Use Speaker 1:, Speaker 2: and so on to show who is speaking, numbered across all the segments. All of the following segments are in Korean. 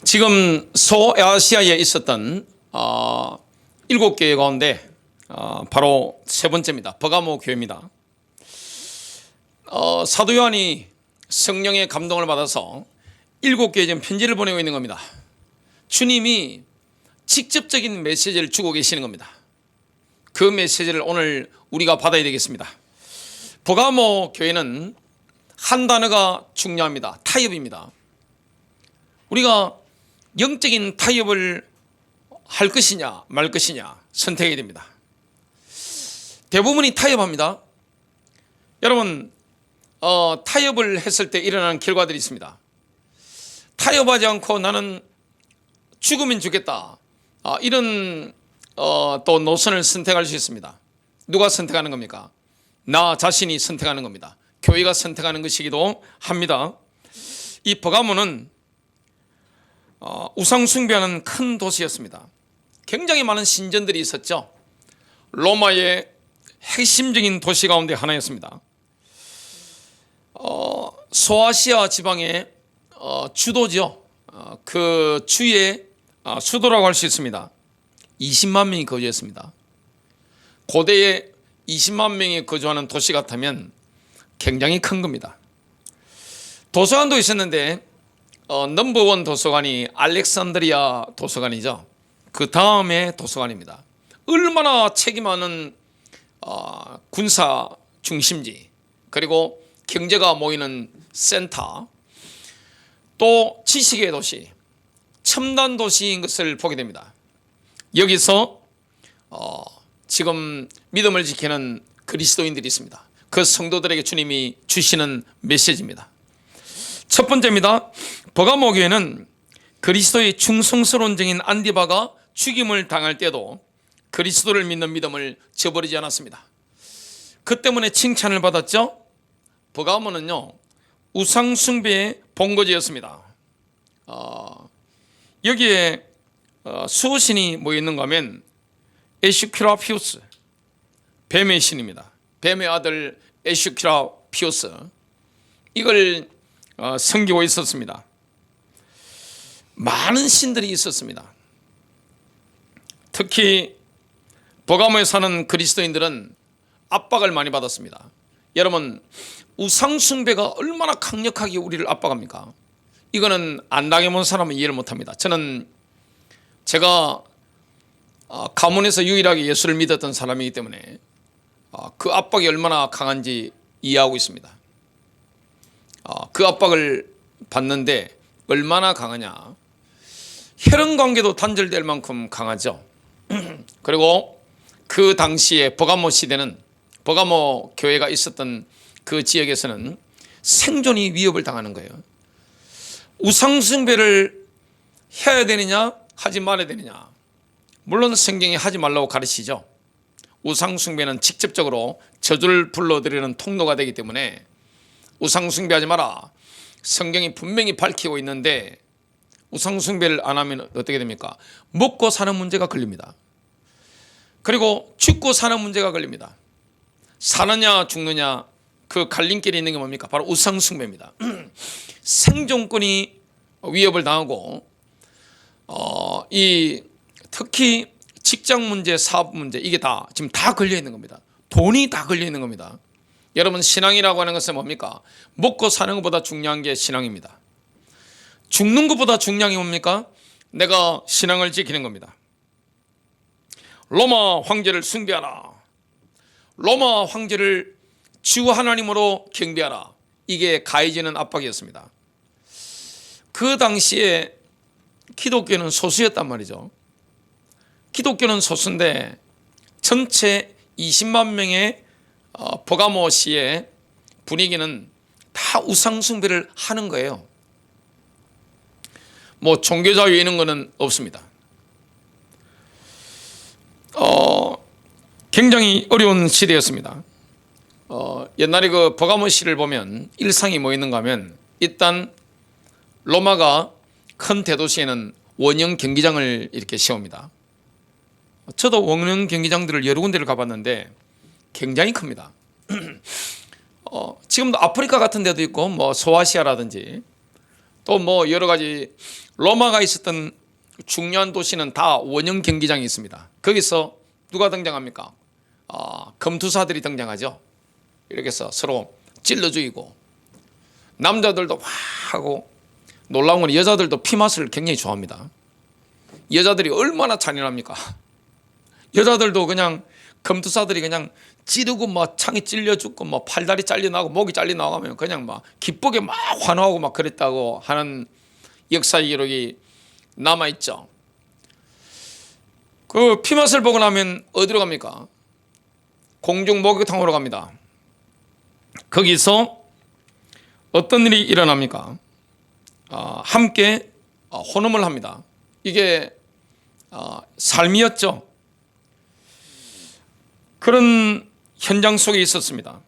Speaker 1: 지금 소아시아에 있었던 7교회 가운데 바로 세 번째입니다. 버가모 교회입니다. 사도 요한이 성령의 감동을 받아서 7교회에 지금 편지를 보내고 있는 겁니다. 주님이 직접적인 메시지를 주고 계시는 겁니다. 그 메시지를 오늘 우리가 받아야 되겠습니다. 버가모 교회는 한 단어가 중요합니다. 타협입니다. 우리가 영적인 타협을 할 것이냐 말 것이냐 선택해야 됩니다. 대부분이 타협합니다. 여러분 타협을 했을 때 일어나는 결과들이 있습니다. 타협하지 않고 나는 죽으면 죽겠다, 이런 또 노선을 선택할 수 있습니다. 누가 선택하는 겁니까? 나 자신이 선택하는 겁니다. 교회가 선택하는 것이기도 합니다. 이 버가모는 우상 숭배하는 큰 도시였습니다. 굉장히 많은 신전들이 있었죠. 로마의 핵심적인 도시 가운데 하나였습니다. 소아시아 지방의 주도죠. 그 주의 수도라고 할 수 있습니다. 20만 명이 거주했습니다. 고대에 20만 명이 거주하는 도시 같으면 굉장히 큰 겁니다. 도서관도 있었는데 넘버원 도서관이 알렉산드리아 도서관이죠. 그 다음에 도서관입니다. 얼마나 책이 많은 군사 중심지, 그리고 경제가 모이는 센터, 또 지식의 도시, 첨단 도시인 것을 보게 됩니다. 여기서 지금 믿음을 지키는 그리스도인들이 있습니다. 그 성도들에게 주님이 주시는 메시지입니다. 첫 번째입니다. 버가모 교회는 그리스도의 충성스러운 증인 안디바가 죽임을 당할 때도 그리스도를 믿는 믿음을 저버리지 않았습니다. 그 때문에 칭찬을 받았죠. 버가모는요, 우상 숭배의 본거지였습니다. 여기에 수호신이 뭐 있는가 하면 에슈키라피우스, 뱀의 신입니다. 뱀의 아들 에슈키라피우스, 이걸 섬기고 있었습니다. 많은 신들이 있었습니다. 특히 버가모에 사는 그리스도인들은 압박을 많이 받았습니다. 여러분, 우상 숭배가 얼마나 강력하게 우리를 압박합니까? 이거는 안 당해본 사람은 이해를 못합니다. 제가 가문에서 유일하게 예수를 믿었던 사람이기 때문에 그 압박이 얼마나 강한지 이해하고 있습니다. 그 압박을 받는데 얼마나 강하냐, 혈연관계도 단절될 만큼 강하죠. 그리고 그 당시에 버가모 시대는, 버가모 교회가 있었던 그 지역에서는 생존이 위협을 당하는 거예요. 우상 숭배를 해야 되느냐 하지 말아야 되느냐, 물론 성경이 하지 말라고 가르치죠. 우상 숭배는 직접적으로 저주를 불러들이는 통로가 되기 때문에 우상 숭배하지 마라, 성경이 분명히 밝히고 있는데, 우상 숭배를 안 하면 어떻게 됩니까? 먹고 사는 문제가 걸립니다. 그리고 죽고 사는 문제가 걸립니다. 사느냐 죽느냐 그 갈림길에 있는 게 뭡니까? 바로 우상 숭배입니다. 생존권이 위협을 당하고 특히 직장 문제, 사업 문제, 이게 다 지금 다 걸려 있는 겁니다. 돈이 다 걸려 있는 겁니다. 여러분, 신앙이라고 하는 것은 뭡니까? 먹고 사는 것보다 중요한 게 신앙입니다. 죽는 것보다 중요한 게 뭡니까? 내가 신앙을 지키는 겁니다. 로마 황제를 숭배하라, 로마 황제를 주 하나님으로 경배하라, 이게 가해지는 압박이었습니다. 그 당시에 기독교는 소수였단 말이죠. 기독교는 소수인데 전체 20만 명의 버가모 시의 분위기는 다 우상 숭배를 하는 거예요. 뭐 종교자유 이런 거는 없습니다. 굉장히 어려운 시대였습니다. 옛날에 그 버가모 시를 보면 일상이 뭐 있는가 하면, 일단 로마가 큰 대도시에는 원형 경기장을 이렇게 세웁니다. 저도 원형 경기장들을 여러 군데를 가봤는데 굉장히 큽니다. 지금도 아프리카 같은 데도 있고, 뭐 소아시아라든지 또 뭐 여러 가지 로마가 있었던 중요한 도시는 다 원형 경기장이 있습니다. 거기서 누가 등장합니까? 검투사들이 등장하죠. 이렇게 해서 서로 찔러 죽이고, 남자들도 와 하고, 놀라운 건 여자들도 피맛을 굉장히 좋아합니다. 여자들이 얼마나 잔인합니까? 여자들도 그냥 검투사들이 그냥 찌르고 막 창이 찔려 죽고 막 팔다리 잘려나고 목이 잘려나가면 그냥 막 기쁘게 막 환호하고 막 그랬다고 하는 역사의 기록이 남아있죠. 그 피맛을 보고 나면 어디로 갑니까? 공중 목욕탕으로 갑니다. 거기서 어떤 일이 일어납니까? 함께 혼음을 합니다. 이게 삶이었죠. 그런 현장 속에 있었습니다.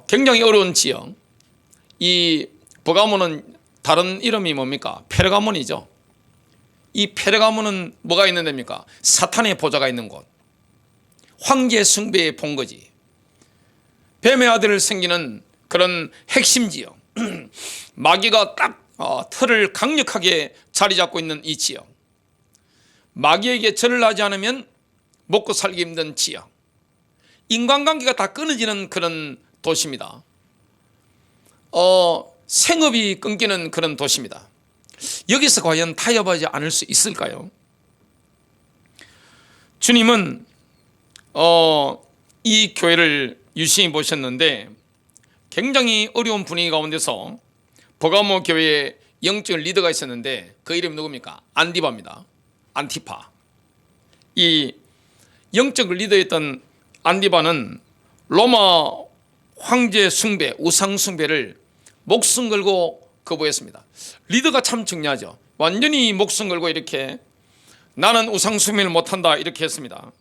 Speaker 1: 굉장히 어려운 지역. 이 버가모는 다른 이름이 뭡니까? 페르가몬이죠. 이 페르가몬은 뭐가 있는 데입니까? 사탄의 보좌가 있는 곳. 황제 숭배의 본거지. 뱀의 아들 생기는 그런 핵심 지역. 마귀가 딱 틀을 강력하게 자리 잡고 있는 이 지역. 마귀에게 절을 하지 않으면 먹고 살기 힘든 지역. 인간관계가 다 끊어지는 그런 도시입니다. 생업이 끊기는 그런 도시입니다. 여기서 과연 타협하지 않을 수 있을까요? 주님은 이 교회를 유심히 보셨는데 굉장히 어려운 분위기 가운데서 버가모 교회에 영적 리더가 있었는데 그 이름이 누굽니까? 안디바입니다. 안티파. 이 영적 리더였던 안디바는 로마 황제 숭배, 우상 숭배를 목숨 걸고 거부했습니다. 리더가 참 중요하죠. 완전히 목숨 걸고 이렇게 나는 우상 숭배를 못한다 이렇게 했습니다.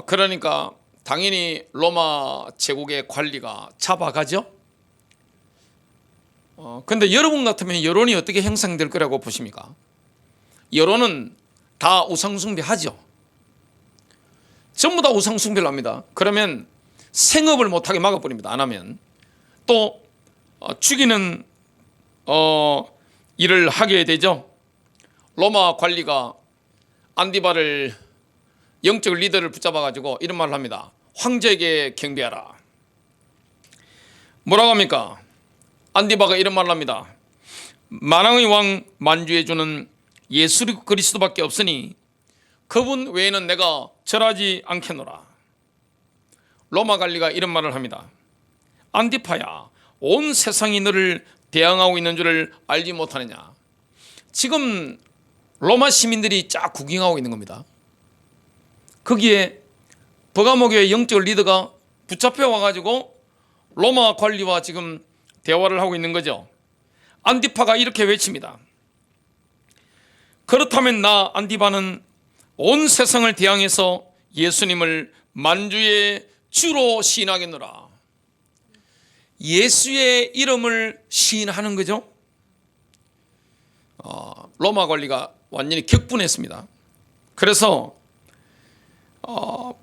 Speaker 1: 그러니까 당연히 로마 제국의 관리가 잡아가죠. 근데 여러분 같으면 여론이 어떻게 형성될 거라고 보십니까? 여론은 다 우상 숭배하죠. 전부 다 우상 숭배를 합니다. 그러면 생업을 못하게 막아버립니다. 안 하면 또 죽이는 일을 하게 되죠. 로마 관리가 안디바를 영적 리더를 붙잡아가지고 이런 말을 합니다. 황제에게 경배하라. 뭐라고 합니까? 안디바가 이런 말을 합니다. 만왕의 왕 만주해주는 예수 그리스도밖에 없으니 그분 외에는 내가 절하지 않겠노라. 로마 관리가 이런 말을 합니다. 안디파야, 온 세상이 너를 대항하고 있는 줄을 알지 못하느냐. 지금 로마 시민들이 쫙 구경하고 있는 겁니다. 거기에 버가모 교회 영적 리더가 붙잡혀 와가지고 로마 관리와 지금 대화를 하고 있는 거죠. 안디파가 이렇게 외칩니다. 그렇다면 나 안디바는 온 세상을 대항해서 예수님을 만주의 주로 시인하겠노라. 예수의 이름을 시인하는 거죠. 로마 관리가 완전히 격분했습니다. 그래서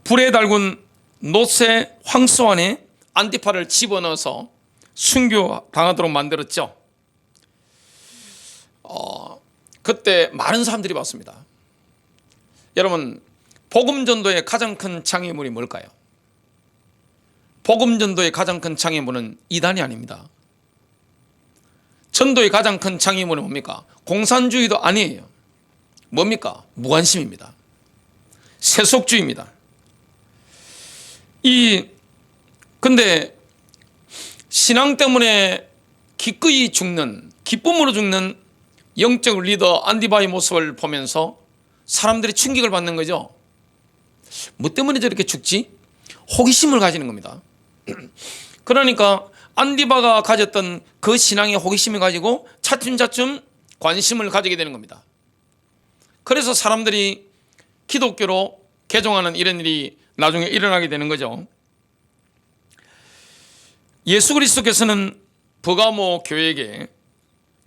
Speaker 1: 불에 달군 노새 황소 안에 안티파를 집어넣어서 순교당하도록 만들었죠. 그때 많은 사람들이 봤습니다. 여러분, 복음전도의 가장 큰 장애물이 뭘까요? 복음전도의 가장 큰 장애물은 이단이 아닙니다. 전도의 가장 큰 장애물은 뭡니까? 공산주의도 아니에요. 뭡니까? 무관심입니다. 세속주의입니다. 근데 신앙 때문에 기꺼이 죽는, 기쁨으로 죽는 영적 리더 안디바의 모습을 보면서 사람들이 충격을 받는 거죠. 뭐 때문에 저렇게 죽지? 호기심을 가지는 겁니다. 그러니까 안디바가 가졌던 그 신앙의 호기심을 가지고 차츰차츰 관심을 가지게 되는 겁니다. 그래서 사람들이 기독교로 개종하는 이런 일이 나중에 일어나게 되는 거죠. 예수 그리스도께서는 버가모 교회에게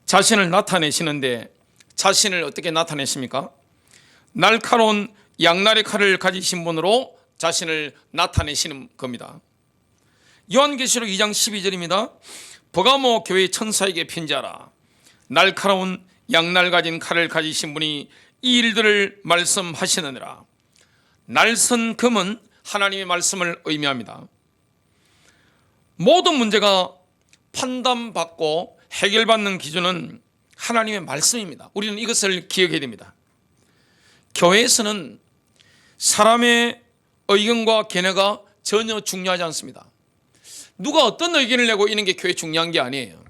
Speaker 1: 자신을 나타내시는데 자신을 어떻게 나타내십니까? 날카로운 양날의 칼을 가지신 분으로 자신을 나타내시는 겁니다. 요한계시록 2장 12절입니다. 버가모 교회 천사에게 편지하라. 날카로운 양날 가진 칼을 가지신 분이 이 일들을 말씀하시느니라. 날선 금은 하나님의 말씀을 의미합니다. 모든 문제가 판단받고 해결받는 기준은 하나님의 말씀입니다. 우리는 이것을 기억해야 됩니다. 교회에서는 사람의 의견과 견해가 전혀 중요하지 않습니다. 누가 어떤 의견을 내고 있는 게 교회에 중요한 게 아니에요.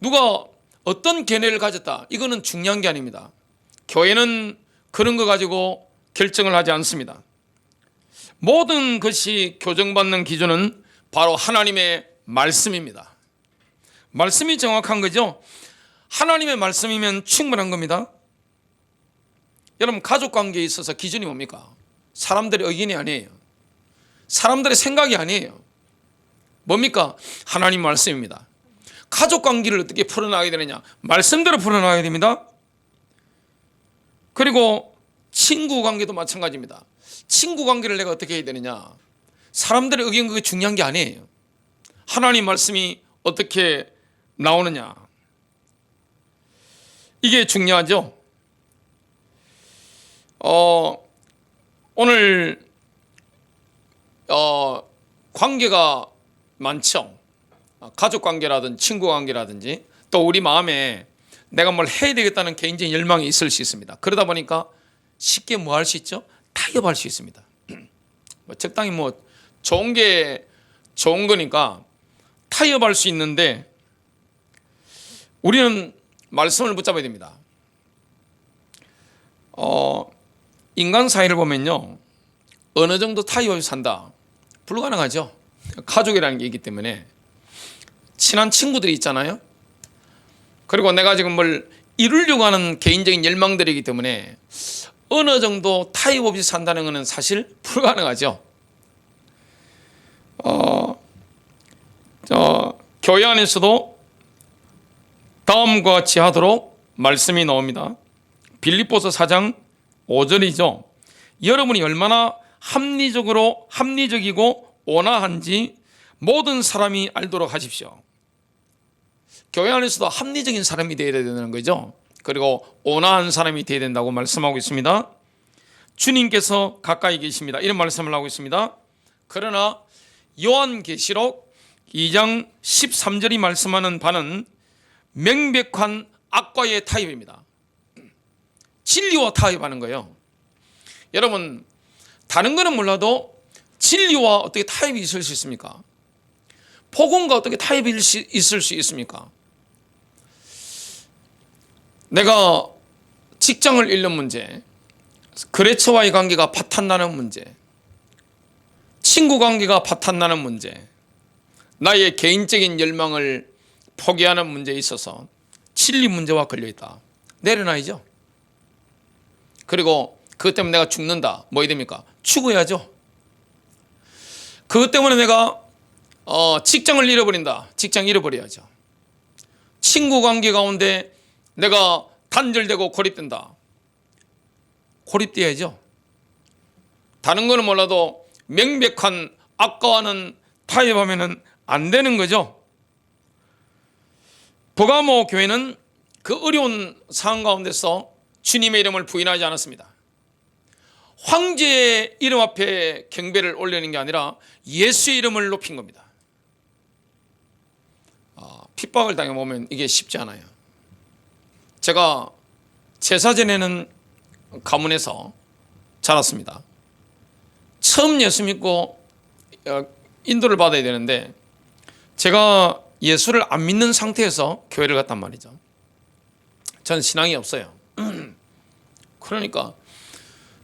Speaker 1: 누가 어떤 견해를 가졌다, 이거는 중요한 게 아닙니다. 교회는 그런 거 가지고 결정을 하지 않습니다. 모든 것이 교정받는 기준은 바로 하나님의 말씀입니다. 말씀이 정확한 거죠. 하나님의 말씀이면 충분한 겁니다. 여러분, 가족관계에 있어서 기준이 뭡니까? 사람들의 의견이 아니에요. 사람들의 생각이 아니에요. 뭡니까? 하나님 말씀입니다. 가족관계를 어떻게 풀어나가야 되느냐? 말씀대로 풀어나가야 됩니다. 그리고 친구관계도 마찬가지입니다. 친구관계를 내가 어떻게 해야 되느냐? 사람들의 의견, 그게 중요한 게 아니에요. 하나님 말씀이 어떻게 나오느냐, 이게 중요하죠. 오늘 관계가 많죠. 가족관계라든지 친구관계라든지, 또 우리 마음에 내가 뭘 해야 되겠다는 개인적인 열망이 있을 수 있습니다. 그러다 보니까 쉽게 뭐 할 수 있죠? 타협할 수 있습니다. 적당히 좋은 게 좋은 거니까 타협할 수 있는데, 우리는 말씀을 붙잡아야 됩니다. 인간 사이를 보면요, 어느 정도 타협이 산다, 불가능하죠. 가족이라는 게 있기 때문에. 친한 친구들이 있잖아요. 그리고 내가 지금 뭘 이루려고 하는 개인적인 열망들이기 때문에 어느 정도 타협 없이 산다는 것은 사실 불가능하죠. 교회 안에서도 다음과 같이 하도록 말씀이 나옵니다. 빌립보서 4장 5절이죠. 여러분이 얼마나 합리적이고 온화한지 모든 사람이 알도록 하십시오. 교회 안에서도 합리적인 사람이 되어야 되는 거죠. 그리고 온화한 사람이 되어야 된다고 말씀하고 있습니다. 주님께서 가까이 계십니다, 이런 말씀을 하고 있습니다. 그러나 요한계시록 2장 13절이 말씀하는 바는 명백한 악과의 타협입니다. 진리와 타협하는 거예요. 여러분, 다른 거는 몰라도 진리와 어떻게 타협이 있을 수 있습니까? 복음과 어떻게 타협이 있을 수 있습니까? 내가 직장을 잃는 문제, 거래처와의 관계가 파탄나는 문제, 친구 관계가 파탄나는 문제, 나의 개인적인 열망을 포기하는 문제에 있어서 진리 문제와 걸려있다, 내려놔야죠. 그리고 그것 때문에 내가 죽는다, 뭐 해야 됩니까? 죽어야죠. 그것 때문에 내가 직장을 잃어버린다, 직장 잃어버려야죠. 친구 관계 가운데 내가 단절되고 고립된다, 고립돼야죠. 다른 거는 몰라도 명백한 악과와는 타협하면 안 되는 거죠. 버가모 교회는 그 어려운 상황 가운데서 주님의 이름을 부인하지 않았습니다. 황제의 이름 앞에 경배를 올리는 게 아니라 예수의 이름을 높인 겁니다. 핍박을 당해보면 이게 쉽지 않아요. 제가 제사 지내는 가문에서 자랐습니다. 처음 예수 믿고 인도를 받아야 되는데 제가 예수를 안 믿는 상태에서 교회를 갔단 말이죠. 저는 신앙이 없어요. 그러니까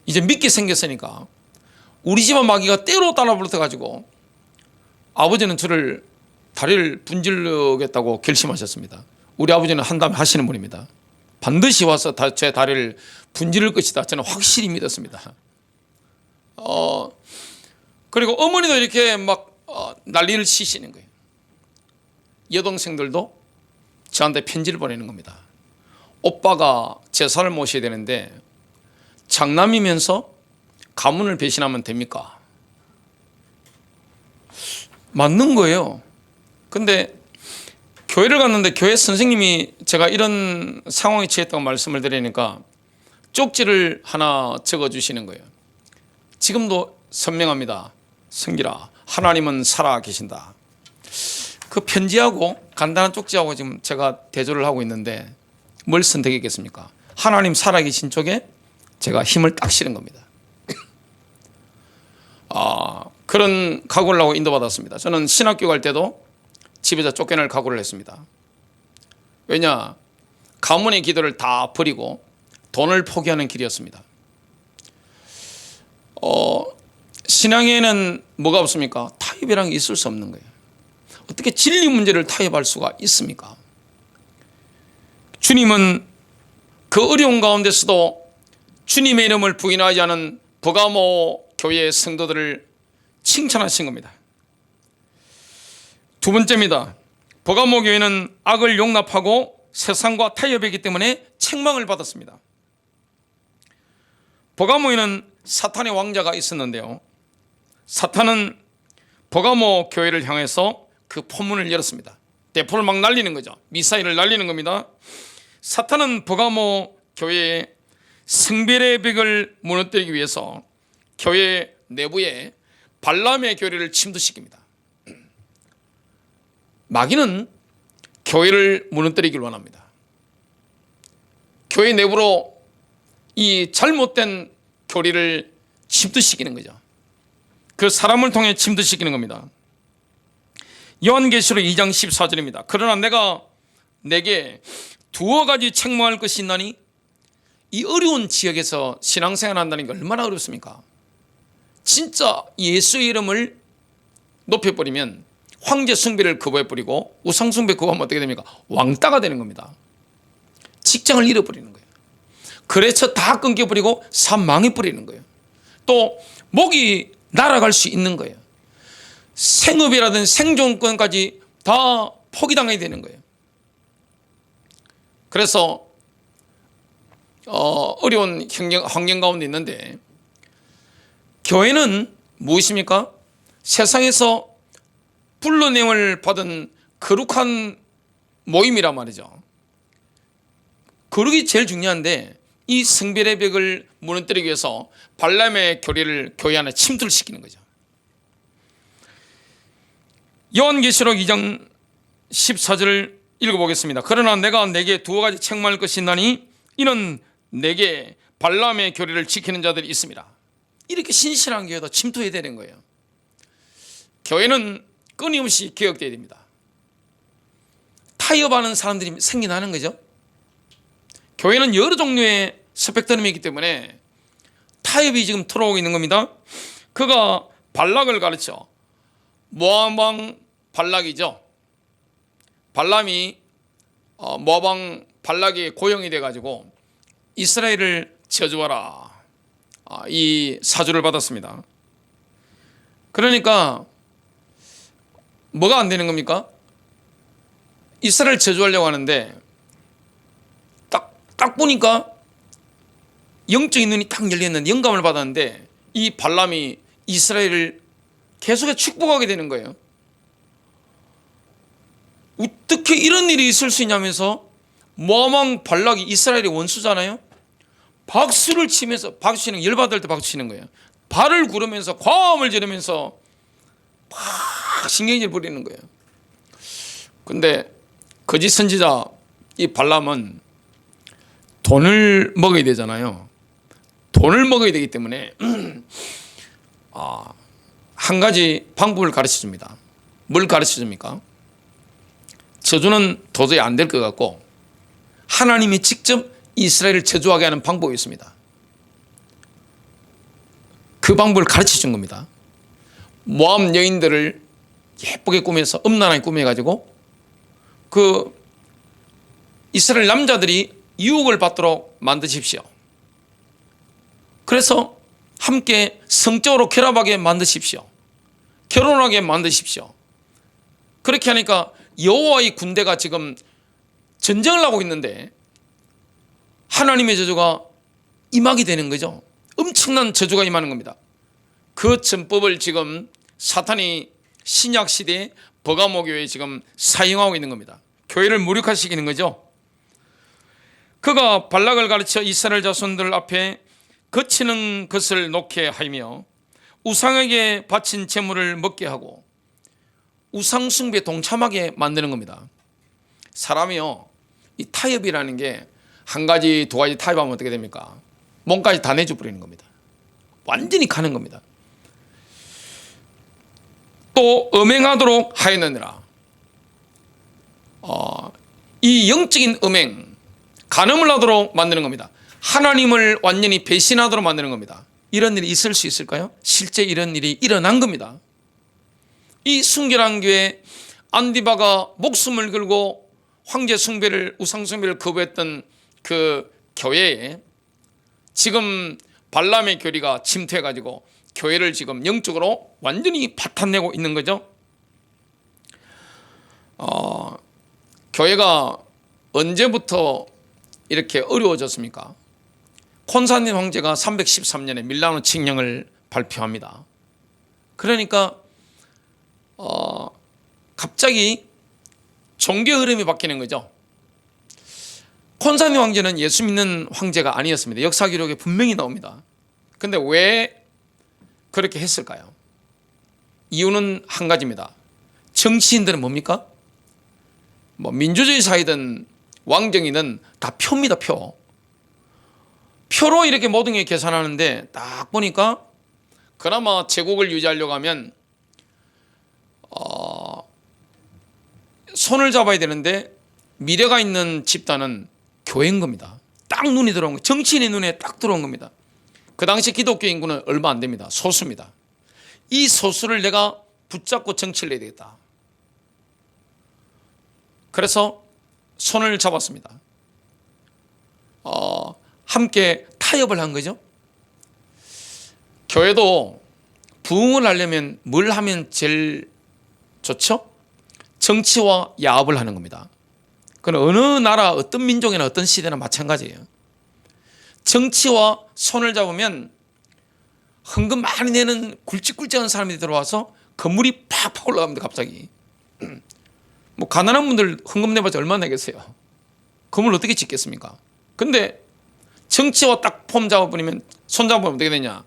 Speaker 1: 이제 믿게 생겼으니까 우리 집안 마귀가 때로 따라붙어가지고 아버지는 저를 다리를 분질르겠다고 결심하셨습니다. 우리 아버지는 한다면 하시는 분입니다. 반드시 와서 제 다리를 분질를 것이다, 저는 확실히 믿었습니다. 그리고 어머니도 이렇게 막 난리를 치시는 거예요. 여동생들도 저한테 편지를 보내는 겁니다. 오빠가 제사를 모셔야 되는데 장남이면서 가문을 배신하면 됩니까? 맞는 거예요. 근데 교회를 갔는데 교회 선생님이 제가 이런 상황에 처했다고 말씀을 드리니까 쪽지를 하나 적어주시는 거예요. 지금도 선명합니다. 성길아, 하나님은 살아 계신다. 그 편지하고 간단한 쪽지하고 지금 제가 대조를 하고 있는데 뭘 선택했겠습니까? 하나님 살아계신 쪽에 제가 힘을 딱 실은 겁니다. 그런 각오를 하고 인도받았습니다. 저는 신학교 갈 때도 집에서 쫓겨날 각오를 했습니다. 왜냐? 가문의 기도를 다 버리고 돈을 포기하는 길이었습니다. 신앙에는 뭐가 없습니까? 타협이란 게 있을 수 없는 거예요. 어떻게 진리 문제를 타협할 수가 있습니까? 주님은 그 어려운 가운데서도 주님의 이름을 부인하지 않은 버가모 교회의 성도들을 칭찬하신 겁니다. 두 번째입니다. 버가모 교회는 악을 용납하고 세상과 타협했기 때문에 책망을 받았습니다. 버가모에는 사탄의 왕자가 있었는데요, 사탄은 버가모 교회를 향해서 그 포문을 열었습니다. 대포를 막 날리는 거죠. 미사일을 날리는 겁니다. 사탄은 버가모 교회의 성별의 벽을 무너뜨리기 위해서 교회 내부에 발람의 교리를 침투시킵니다. 마귀는 교회를 무너뜨리기를 원합니다. 교회 내부로 이 잘못된 교리를 침투시키는 거죠. 그 사람을 통해 침투시키는 겁니다. 요한계시록 2장 14절입니다. 그러나 내가 내게 두어 가지 책망할 것이 있나니, 이 어려운 지역에서 신앙생활 한다는 게 얼마나 어렵습니까? 진짜 예수의 이름을 높여버리면 황제 숭배를 거부해버리고 우상 숭배 거부하면 어떻게 됩니까? 왕따가 되는 겁니다. 직장을 잃어버리는 거예요. 거래처 다 끊겨버리고 삶 망해버리는 거예요. 또 목이 날아갈 수 있는 거예요. 생업이라든 생존권까지 다 포기당하게 되는 거예요. 그래서 어려운 환경 가운데 있는데, 교회는 무엇입니까? 세상에서 불러냄을 받은 거룩한 모임이란 말이죠. 거룩이 제일 중요한데 이 성별의 벽을 무너뜨리기 위해서 발람의 교리를 교회 안에 침투를 시키는 거죠. 요한계시록 2장 14절을 읽어보겠습니다. 그러나 내가 내게 두어 가지 책망할 것이 있나니 이는 내게 발람의 교리를 지키는 자들이 있습니다. 이렇게 신실한 교회도 침투해야 되는 거예요. 교회는 끊임없이 개혁돼야 됩니다. 타협하는 사람들이 생겨나는 거죠. 교회는 여러 종류의 스펙트럼이기 때문에 타협이 지금 들어오고 있는 겁니다. 그가 발락을 가르쳐, 모압 왕 발락이죠. 발람이 모압 왕 발락이 고용이 돼가지고 이스라엘을 저주하라, 이 사주를 받았습니다. 그러니까 뭐가 안 되는 겁니까? 이스라엘 저주하려고 하는데 딱 보니까 영적인 눈이 딱 열렸는데, 영감을 받았는데 이 발람이 이스라엘을 계속해서 축복하게 되는 거예요. 어떻게 이런 일이 있을 수 있냐면서 모압 왕 발락이 이스라엘의 원수잖아요. 박수를 치면서, 박수 치는, 열받을 때 박수 치는 거예요. 발을 구르면서 과음을 지르면서 막 신경질 부리는 거예요. 근데 거짓 선지자 이 발람은 돈을 먹어야 되잖아요. 돈을 먹어야 되기 때문에 한 가지 방법을 가르쳐 줍니다. 뭘 가르쳐 줍니까? 저주는 도저히 안 될 것 같고 하나님이 직접 이스라엘을 저주하게 하는 방법이 있습니다. 그 방법을 가르쳐 준 겁니다. 모압 여인들을 예쁘게 꾸며서, 음란하게 꾸며가지고 그 이스라엘 남자들이 유혹을 받도록 만드십시오. 그래서 함께 성적으로 결합하게 만드십시오. 결혼하게 만드십시오. 그렇게 하니까 여호와의 군대가 지금 전쟁을 하고 있는데 하나님의 저주가 임하게 되는 거죠. 엄청난 저주가 임하는 겁니다. 그 전법을 지금 사탄이 신약 시대의 버가모 교회에 지금 사용하고 있는 겁니다. 교회를 무력화시키는 거죠. 그가 발락을 가르쳐 이스라엘 자손들 앞에 거치는 것을 놓게 하며 우상에게 바친 제물을 먹게 하고 우상 숭배에 동참하게 만드는 겁니다. 사람이요, 이 타협이라는 게 한 가지 두 가지 타협하면 어떻게 됩니까? 몸까지 다 내줘 버리는 겁니다. 완전히 가는 겁니다. 또 음행하도록 하였느니라. 이 영적인 음행, 간음을 하도록 만드는 겁니다. 하나님을 완전히 배신하도록 만드는 겁니다. 이런 일이 있을 수 있을까요? 실제 이런 일이 일어난 겁니다. 이 순결한 교회 안디바가 목숨을 걸고 황제 숭배를, 우상 숭배를 거부했던 그 교회에 지금 발람의 교리가 침투해가지고 교회를 지금 영적으로 완전히 파탄내고 있는 거죠. 교회가 언제부터 이렇게 어려워졌습니까? 콘스탄틴 황제가 313년에 밀라노 칙령을 발표합니다. 그러니까 갑자기 종교 흐름이 바뀌는 거죠. 콘스탄틴 황제는 예수 믿는 황제가 아니었습니다. 역사 기록에 분명히 나옵니다. 그런데 왜 그렇게 했을까요? 이유는 한 가지입니다. 정치인들은 뭡니까? 뭐 민주주의 사회든 왕정이든 다 표입니다. 표로 이렇게 모든 게 계산하는데 딱 보니까 그나마 제국을 유지하려고 하면 손을 잡아야 되는데 미래가 있는 집단은 교회인 겁니다. 딱 눈이 들어온 거, 정치인의 눈에 딱 들어온 겁니다. 그 당시 기독교 인구는 얼마 안 됩니다. 소수입니다. 이 소수를 내가 붙잡고 정치를 해야 되겠다. 그래서 손을 잡았습니다. 함께 타협을 한 거죠. 교회도 부흥을 하려면 뭘 하면 제일 좋죠? 정치와 야합을 하는 겁니다. 그건 어느 나라, 어떤 민족이나 어떤 시대나 마찬가지예요. 정치와 손을 잡으면 헌금 많이 내는 굵직굵직한 사람들이 들어와서 건물이 팍팍 올라갑니다. 갑자기. 뭐 가난한 분들 헌금 내봤자 얼마나 내겠어요? 건물 어떻게 짓겠습니까? 근데 정치와 딱 폼 잡아버리면, 손 잡아보면 어떻게 되냐?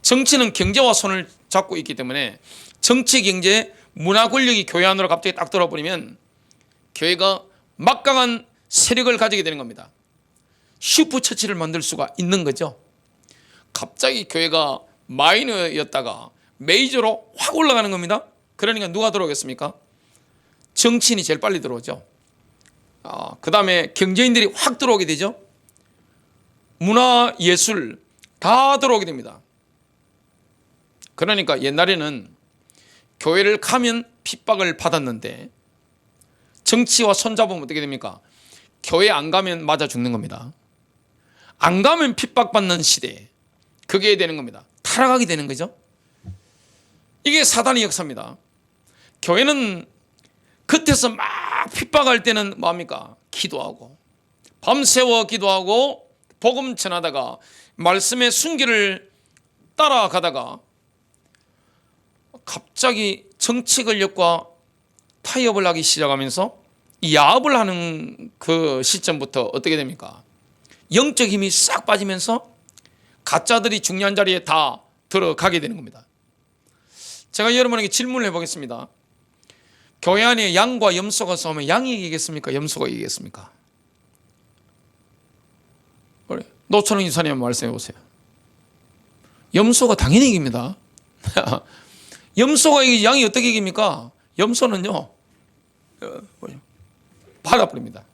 Speaker 1: 정치는 경제와 손을 잡고 있기 때문에 정치, 경제, 문화 권력이 교회 안으로 갑자기 딱 들어버리면 교회가 막강한 세력을 가지게 되는 겁니다. 슈퍼처치를 만들 수가 있는 거죠. 갑자기 교회가 마이너였다가 메이저로 확 올라가는 겁니다. 그러니까 누가 들어오겠습니까? 정치인이 제일 빨리 들어오죠. 그 다음에 경제인들이 확 들어오게 되죠. 문화, 예술 다 들어오게 됩니다. 그러니까 옛날에는 교회를 가면 핍박을 받았는데 정치와 손잡으면 어떻게 됩니까? 교회 안 가면 맞아 죽는 겁니다. 안 가면 핍박받는 시대, 그게 되는 겁니다. 타락하게 되는 거죠. 이게 사단의 역사입니다. 교회는 겉에서 막 핍박할 때는 뭐합니까? 기도하고 밤새워 기도하고 복음 전하다가 말씀의 순결을 따라가다가 갑자기 정치 권력과 타협을 하기 시작하면서 야합을 하는 그 시점부터 어떻게 됩니까? 영적 힘이 싹 빠지면서 가짜들이 중요한 자리에 다 들어가게 되는 겁니다. 제가 여러분에게 질문을 해보겠습니다. 교회 안에 양과 염소가 싸우면 양이 이기겠습니까? 염소가 이기겠습니까? 노천홍 이사님 말씀해 보세요. 염소가 당연히 이깁니다. 염소가 이기지 양이 어떻게 이깁니까? 염소는요 받아버립니다.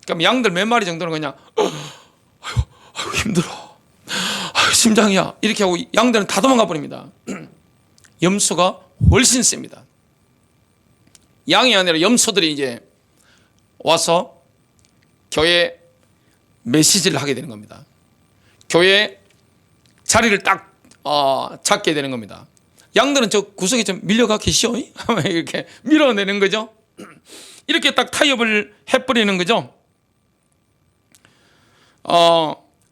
Speaker 1: 그럼 양들 몇 마리 정도는 그냥 아유 힘들어, 아유 심장이야 이렇게 하고 양들은 다 도망가 버립니다. 염소가 훨씬 셉니다. 양이 아니라 염소들이 이제 와서 교회 메시지를 하게 되는 겁니다. 교회 자리를 딱 잡게 되는 겁니다. 양들은 저 구석에 좀 밀려가 계시오 이렇게 밀어내는 거죠. 이렇게 딱 타협을 해버리는 거죠.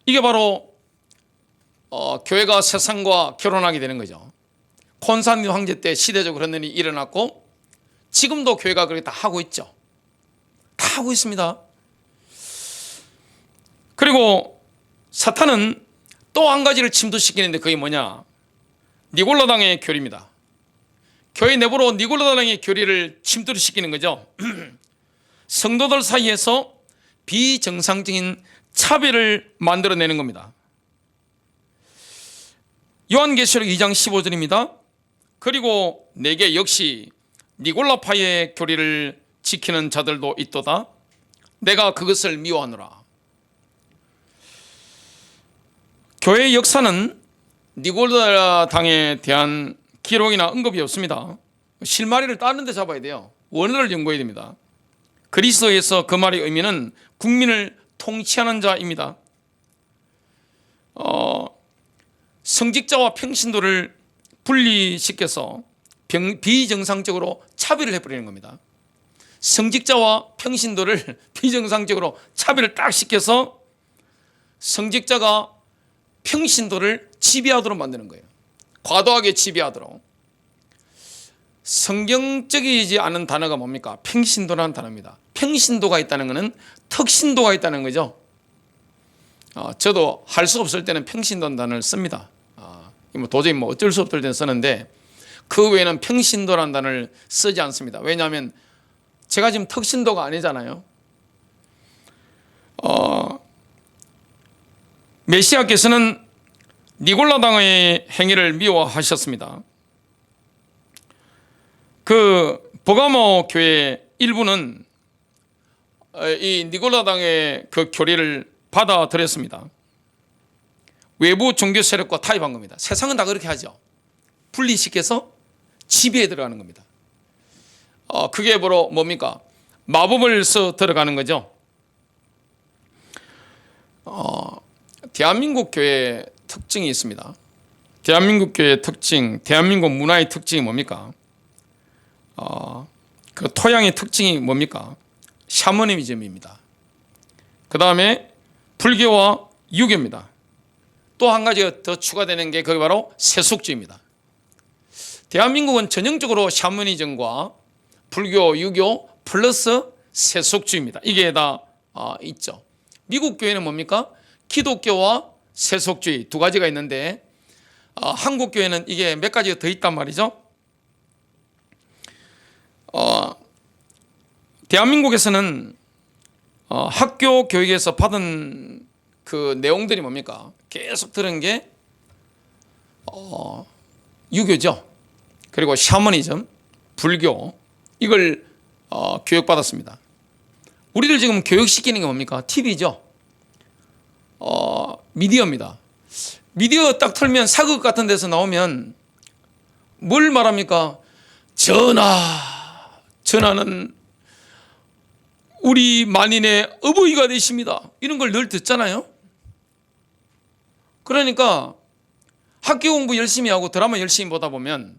Speaker 1: 이게 바로 교회가 세상과 결혼하게 되는 거죠. 콘스탄틴 황제 때 시대적으로 그런 일이 일어났고 지금도 교회가 그렇게 다 하고 있죠. 다 하고 있습니다. 그리고 사탄은 또 한 가지를 침투시키는데 그게 뭐냐? 니골라당의 교리입니다. 교회 내부로 니골라당의 교리를 침투를 시키는 거죠. 성도들 사이에서 비정상적인 차별을 만들어내는 겁니다. 요한계시록 2장 15절입니다. 그리고 내게 역시 니골라파의 교리를 지키는 자들도 있도다. 내가 그것을 미워하노라. 교회의 역사는 니골라당에 대한 기록이나 언급이 없습니다. 실마리를 다른 데 잡아야 돼요. 원어를 연구해야 됩니다. 그리스도에서 그 말의 의미는 국민을 통치하는 자입니다. 성직자와 평신도를 분리시켜서 비정상적으로 차별을 해버리는 겁니다. 성직자와 평신도를 비정상적으로 차별을 딱 시켜서 성직자가 평신도를 지배하도록 만드는 거예요. 과도하게 지배하도록. 성경적이지 않은 단어가 뭡니까? 평신도라는 단어입니다. 평신도가 있다는 것은 특신도가 있다는 거죠. 저도 할 수 없을 때는 평신도라는 단어를 씁니다. 도저히 어쩔 수 없을 때는 쓰는데 그 외에는 평신도라는 단어를 쓰지 않습니다. 왜냐하면 제가 지금 특신도가 아니잖아요. 메시아께서는 니골라당의 행위를 미워하셨습니다. 그 버가모 교회 일부는 이 니골라당의 그 교리를 받아들였습니다. 외부 종교 세력과 타협한 겁니다. 세상은 다 그렇게 하죠. 분리시켜서 지배에 들어가는 겁니다. 그게 바로 뭡니까? 마법을 써 들어가는 거죠. 대한민국 교회의 특징이 있습니다. 대한민국 교회의 특징, 대한민국 문화의 특징이 뭡니까? 그 토양의 특징이 뭡니까? 샤머니즘입니다. 그 다음에 불교와 유교입니다. 또 한 가지가 더 추가되는 게 그게 바로 세속주의입니다. 대한민국은 전형적으로 샤머니즘과 불교, 유교 플러스 세속주의입니다. 이게 다 있죠. 미국 교회는 뭡니까? 기독교와 세속주의 두 가지가 있는데 한국 교회는 이게 몇 가지가 더 있단 말이죠. 대한민국에서는 학교 교육에서 받은 그 내용들이 뭡니까? 계속 들은 게 유교죠. 그리고 샤머니즘, 불교 이걸 교육받았습니다. 우리를 지금 교육시키는 게 뭡니까? TV죠. 미디어입니다. 미디어 딱 틀면 사극 같은 데서 나오면 뭘 말합니까? 전하는 우리 만인의 어버이가 되십니다. 이런 걸 늘 듣잖아요. 그러니까 학교 공부 열심히 하고 드라마 열심히 보다 보면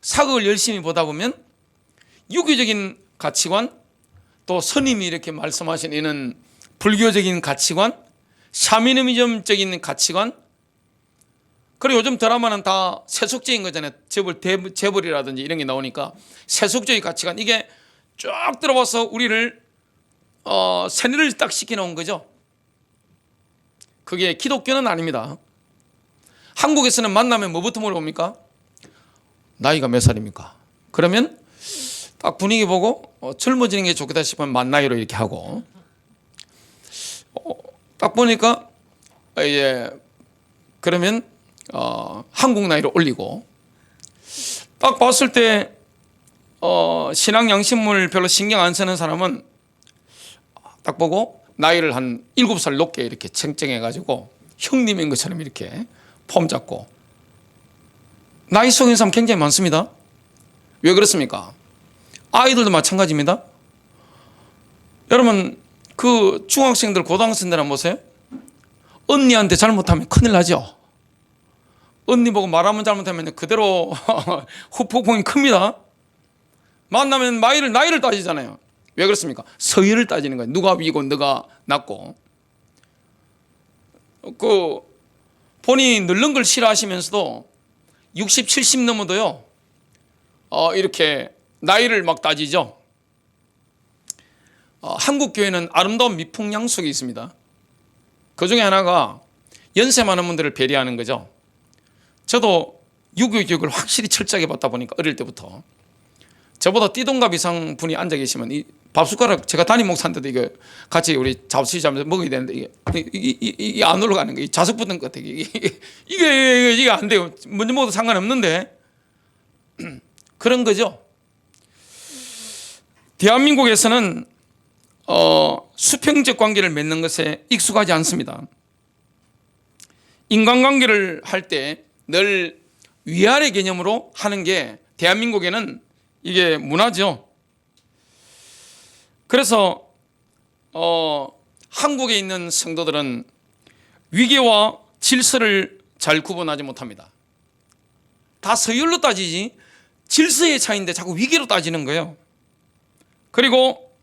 Speaker 1: 사극을 열심히 보다 보면 유교적인 가치관 또 스님이 이렇게 말씀하신 이는 불교적인 가치관 샤머니즘적인 가치관 그리고 요즘 드라마는 다 세속적인 거잖아요. 재벌이라든지 이런 게 나오니까 세속적인 가치관 이게 쭉 들어와서 우리를 세뇌를 딱 시켜놓은 거죠. 그게 기독교는 아닙니다. 한국에서는 만나면 뭐부터 물어봅니까? 나이가 몇 살입니까? 그러면 딱 분위기 보고 젊어지는 게 좋겠다 싶으면 만 나이로 이렇게 하고 딱 보니까 이제 그러면 한국 나이로 올리고 딱 봤을 때 신앙 양심을 별로 신경 안 쓰는 사람은 딱 보고 나이를 한 7살 높게 이렇게 챙청해 가지고 형님인 것처럼 이렇게 폼 잡고 나이 속인 사람 굉장히 많습니다. 왜 그렇습니까? 아이들도 마찬가지입니다. 여러분 그 중학생들 고등학생들 한번 보세요. 언니한테 잘못하면 큰일 나죠. 언니 보고 말하면 잘못하면 그대로 후폭풍이 큽니다. 만나면 나이를 따지잖아요. 왜 그렇습니까? 서열을 따지는 거예요. 누가 위고 누가 낮고. 본인이 늙는 걸 싫어하시면서도 60, 70 넘어도요. 이렇게 나이를 막 따지죠. 한국 교회는 아름다운 미풍양속이 있습니다. 그 중에 하나가 연세 많은 분들을 배려하는 거죠. 저도 유교 교육을 확실히 철저하게 받다 보니까 어릴 때부터 저보다 띠동갑 이상 분이 앉아 계시면 이 밥숟가락, 제가 담임 목사인데도 이거 같이 우리 잡수시자면서 먹어야 되는데 이게 안 올라가는 거, 자석 붙는 것 같아. 이게 안 돼요. 먼저 먹어도 상관없는데 그런 거죠. 대한민국에서는 수평적 관계를 맺는 것에 익숙하지 않습니다. 인간관계를 할 때 늘 위아래 개념으로 하는 게 대한민국에는 이게 문화죠. 그래서 한국에 있는 성도들은 위계와 질서를 잘 구분하지 못합니다. 다 서열로 따지지 질서의 차이인데 자꾸 위계로 따지는 거예요. 그리고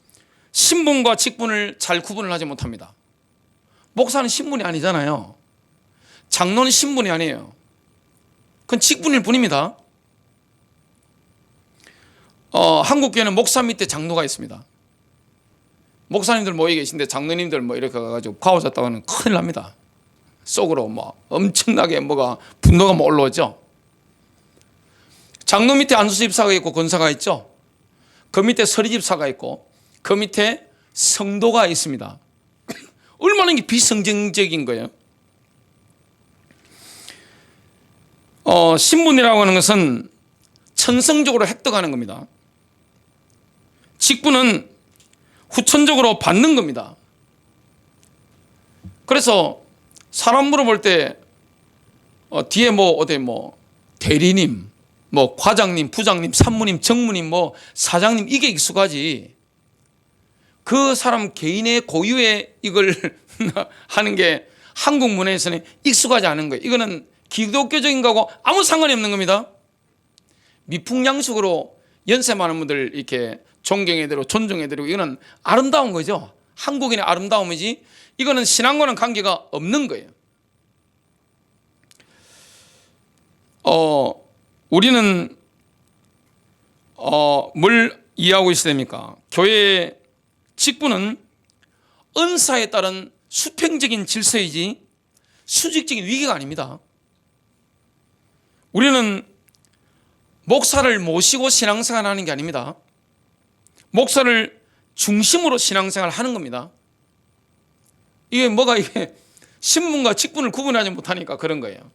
Speaker 1: 신분과 직분을 잘 구분을 하지 못합니다. 목사는 신분이 아니잖아요. 장로는 신분이 아니에요. 그건 직분일 뿐입니다. 한국 교회는 목사 밑에 장로가 있습니다. 목사님들 모여 계신데 장로님들 뭐 이렇게 가가지고 가오졌다고 하면 큰일 납니다. 속으로 뭐 엄청나게 뭐가 분노가 뭐 올라오죠. 장로 밑에 안수집사가 있고 권사가 있죠. 그 밑에 서리집사가 있고 그 밑에 성도가 있습니다. 얼마나 이게 비성경적인 거예요. 신분이라고 하는 것은 천성적으로 획득하는 겁니다. 직분은 후천적으로 받는 겁니다. 그래서 사람 물어볼 때 뒤에 어디 대리님, 과장님, 부장님, 산무님, 정무님, 사장님 이게 익숙하지. 그 사람 개인의 고유의 이걸 하는 게 한국 문화에서는 익숙하지 않은 거예요. 이거는 기독교적인 거하고 아무 상관이 없는 겁니다. 미풍양속으로 연세 많은 분들 이렇게 존경해드리고 존중해드리고 이거는 아름다운 거죠. 한국인의 아름다움이지 이거는 신앙과는 관계가 없는 거예요. 우리는 뭘 이해하고 있어야 됩니까? 교회의 직분은 은사에 따른 수평적인 질서이지 수직적인 위계가 아닙니다. 우리는 목사를 모시고 신앙생활 하는 게 아닙니다. 목사를 중심으로 신앙생활 하는 겁니다. 이게 신분과 직분을 구분하지 못하니까 그런 거예요.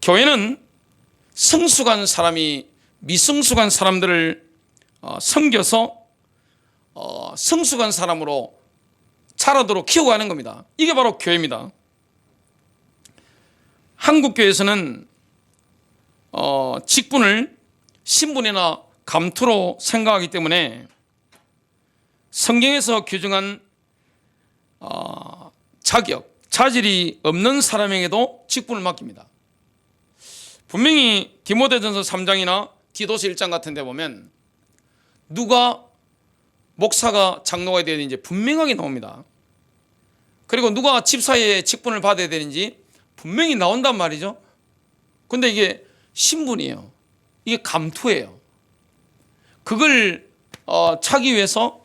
Speaker 1: 교회는 성숙한 사람이 미성숙한 사람들을 섬겨서 성숙한 사람으로 자라도록 키워가는 겁니다. 이게 바로 교회입니다. 한국 교회에서는 직분을 신분이나 감투로 생각하기 때문에 성경에서 규정한 자격, 자질이 없는 사람에게도 직분을 맡깁니다. 분명히 디모데전서 3장이나 디도서 1장 같은 데 보면 누가 목사가 장로가 되어야 되는지 분명하게 나옵니다. 그리고 누가 집사의 직분을 받아야 되는지 분명히 나온단 말이죠. 근데 이게 신분이에요. 이게 감투예요. 그걸 차기 위해서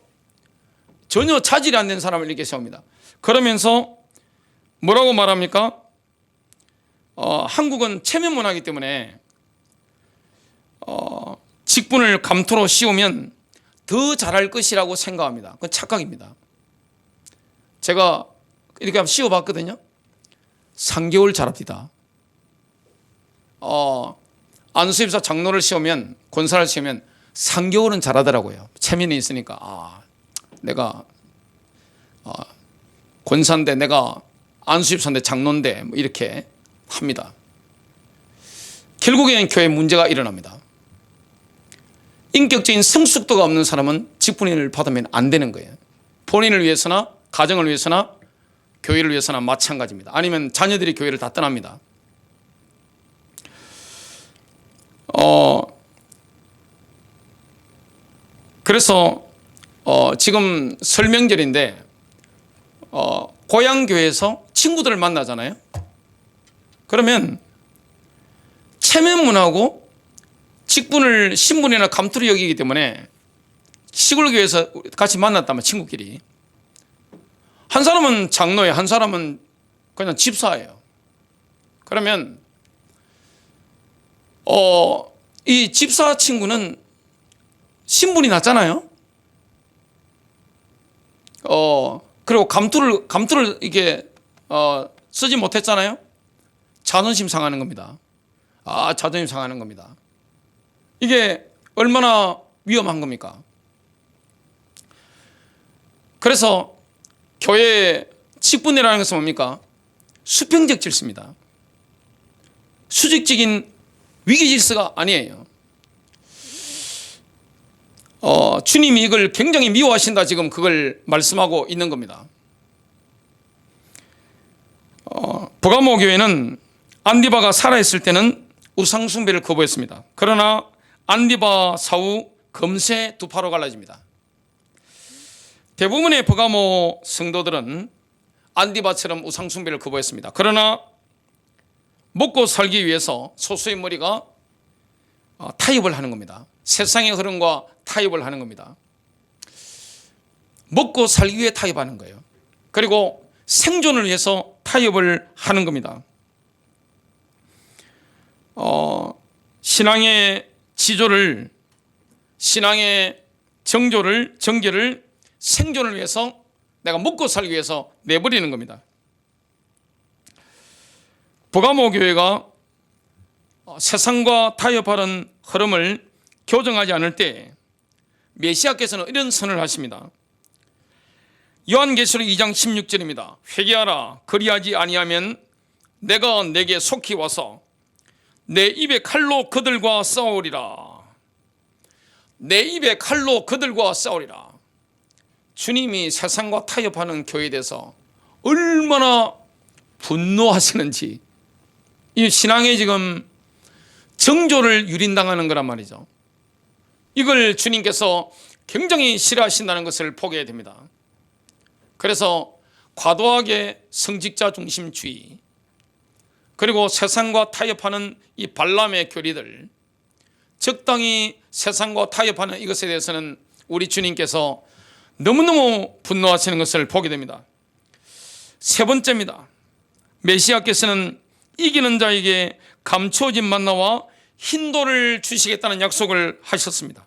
Speaker 1: 전혀 자질이 안 된 사람을 이렇게 세웁니다. 그러면서 뭐라고 말합니까? 한국은 체면 문화이기 때문에 직분을 감투로 씌우면 더 잘할 것이라고 생각합니다. 그건 착각입니다. 제가 이렇게 한번 씌워봤거든요. 3개월 잘합니다. 안수집사 장로를 씌우면, 권사를 씌우면 3개월은 잘하더라고요. 체면이 있으니까 내가 권사인데 내가 안수집사인데 장로인데 이렇게 합니다. 결국에는 교회에 문제가 일어납니다. 인격적인 성숙도가 없는 사람은 직분을 받으면 안 되는 거예요. 본인을 위해서나 가정을 위해서나 교회를 위해서나 마찬가지입니다. 아니면 자녀들이 교회를 다 떠납니다. 그래서 지금 설명절인데 고향 교회에서 친구들을 만나잖아요. 그러면 체면문화고 직분을 신분이나 감투로 여기기 때문에 시골교회에서 같이 만났다면 친구끼리 한 사람은 장로예요, 한 사람은 그냥 집사예요. 그러면 이 집사 친구는 신분이 낮잖아요. 그리고 감투를 이게 쓰지 못했잖아요. 자존심 상하는 겁니다. 자존심 상하는 겁니다. 이게 얼마나 위험한 겁니까? 그래서 교회의 직분이라는 것은 뭡니까? 수평적 질서입니다. 수직적인 위기 질서가 아니에요. 주님이 이걸 굉장히 미워하신다, 지금 그걸 말씀하고 있는 겁니다. 버가모 교회는 안디바가 살아있을 때는 우상숭배를 거부했습니다. 그러나 안디바 사후 금세 두 파로 갈라집니다. 대부분의 버가모 성도들은 안디바처럼 우상숭배를 거부했습니다. 그러나 먹고 살기 위해서 소수의 머리가 타협을 하는 겁니다. 세상의 흐름과 타협을 하는 겁니다. 먹고 살기 위해 타협하는 거예요. 그리고 생존을 위해서 타협을 하는 겁니다. 신앙의 지조를, 신앙의 정결을 생존을 위해서, 내가 먹고 살기 위해서 내버리는 겁니다. 버가모 교회가 세상과 타협하는 흐름을 교정하지 않을 때 메시아께서는 이런 선을 하십니다. 요한계시록 2장 16절입니다. 회개하라, 그리하지 아니하면 내가 내게 속히 와서 내 입에 칼로 그들과 싸우리라. 내 입에 칼로 그들과 싸우리라. 주님이 세상과 타협하는 교회에 대해서 얼마나 분노하시는지, 이 신앙에 지금 정조를 유린당하는 거란 말이죠. 이걸 주님께서 굉장히 싫어하신다는 것을 보게 됩니다. 그래서 과도하게 성직자 중심주의, 그리고 세상과 타협하는 이 발람의 교리들, 적당히 세상과 타협하는 이것에 대해서는 우리 주님께서 너무너무 분노하시는 것을 보게 됩니다. 세 번째입니다. 메시아께서는 이기는 자에게 감추어진 만나와 흰돌을 주시겠다는 약속을 하셨습니다.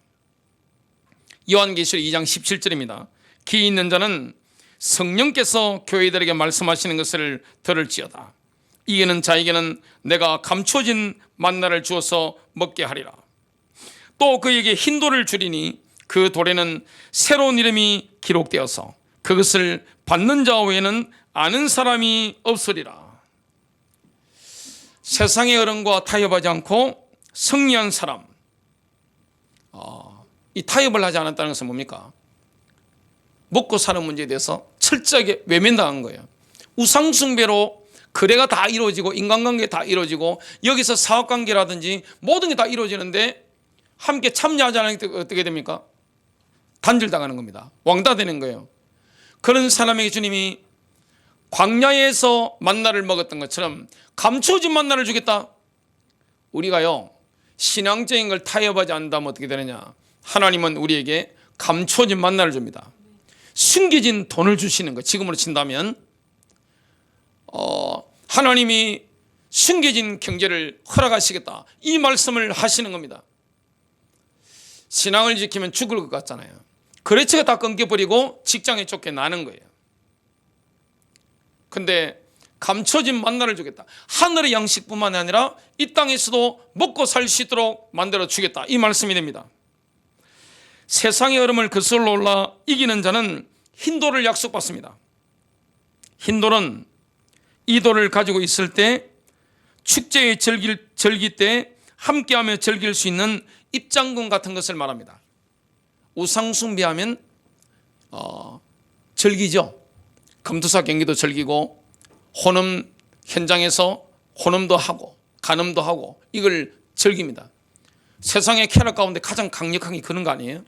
Speaker 1: 요한계시록 2장 17절입니다. 귀 있는 자는 성령께서 교회들에게 말씀하시는 것을 들을지어다. 이기는 자에게는 내가 감추어진 만나를 주어서 먹게 하리라. 또 그에게 흰돌을 주리니 그 돌에는 새로운 이름이 기록되어서 그것을 받는 자 외에는 아는 사람이 없으리라. 세상의 어른과 타협하지 않고 승리한 사람, 이 타협을 하지 않았다는 것은 뭡니까? 먹고 사는 문제에 대해서 철저하게 외면당한 거예요. 우상숭배로 거래가 다 이루어지고 인간관계 다 이루어지고 여기서 사업관계라든지 모든 게 다 이루어지는데 함께 참여하지 않으면 어떻게 됩니까? 단절당하는 겁니다. 왕따되는 거예요. 그런 사람에게 주님이 광야에서 만나를 먹었던 것처럼 감추어진 만나를 주겠다. 우리가요, 신앙적인 걸 타협하지 않는다면 어떻게 되느냐? 하나님은 우리에게 감추어진 만나를 줍니다. 숨겨진 돈을 주시는 거, 지금으로 친다면 하나님이 숨겨진 경제를 허락하시겠다, 이 말씀을 하시는 겁니다. 신앙을 지키면 죽을 것 같잖아요. 거래처가 다 끊겨버리고 직장에 쫓겨나는 거예요. 근데 감춰진 만나를 주겠다. 하늘의 양식뿐만 아니라 이 땅에서도 먹고 살 수 있도록 만들어 주겠다, 이 말씀이 됩니다. 세상의 얼음을 거슬러 올라 이기는 자는 흰돌을 약속받습니다. 흰돌은 이 돌을 가지고 있을 때 축제의 절기 때 함께하며 즐길 수 있는 입장권 같은 것을 말합니다. 우상숭배하면 절기죠. 금투사 경기도 즐기고 혼음 현장에서 혼음도 하고 간음도 하고 이걸 즐깁니다. 세상의 쾌락 가운데 가장 강력한 게 그런 거 아니에요?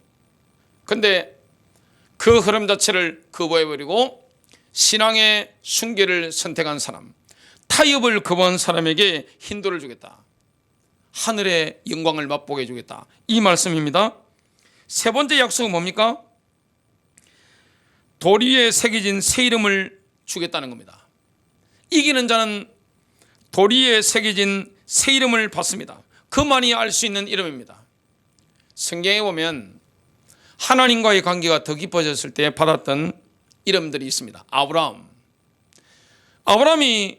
Speaker 1: 근데 그 흐름 자체를 거부해버리고 신앙의 순결을 선택한 사람, 타협을 거부한 사람에게 흰돌을 주겠다. 하늘의 영광을 맛보게 해주겠다, 이 말씀입니다. 세 번째 약속은 뭡니까? 돌 위에 새겨진 새 이름을 주겠다는 겁니다. 이기는 자는 돌 위에 새겨진 새 이름을 받습니다. 그만이 알 수 있는 이름입니다. 성경에 보면 하나님과의 관계가 더 깊어졌을 때 받았던 이름들이 있습니다. 아브라함이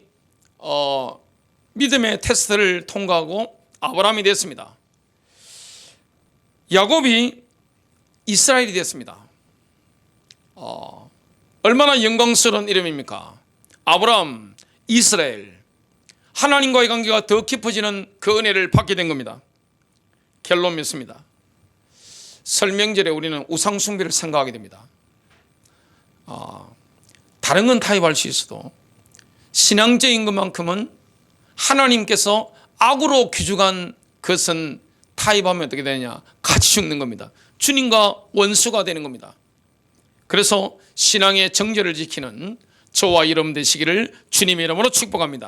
Speaker 1: 믿음의 테스트를 통과하고 아브라함이 됐습니다. 야곱이 이스라엘이 됐습니다. 얼마나 영광스러운 이름입니까? 아브라함, 이스라엘. 하나님과의 관계가 더 깊어지는 그 은혜를 받게 된 겁니다. 결론 맺습니다. 설명절에 우리는 우상 숭배를 생각하게 됩니다. 다른 건 타협할 수 있어도 신앙적인 것만큼은 하나님께서 악으로 귀중한 것은 타협하면 어떻게 되느냐? 같이 죽는 겁니다. 주님과 원수가 되는 겁니다. 그래서 신앙의 정절을 지키는 저와 여러분 되시기를 주님의 이름으로 축복합니다.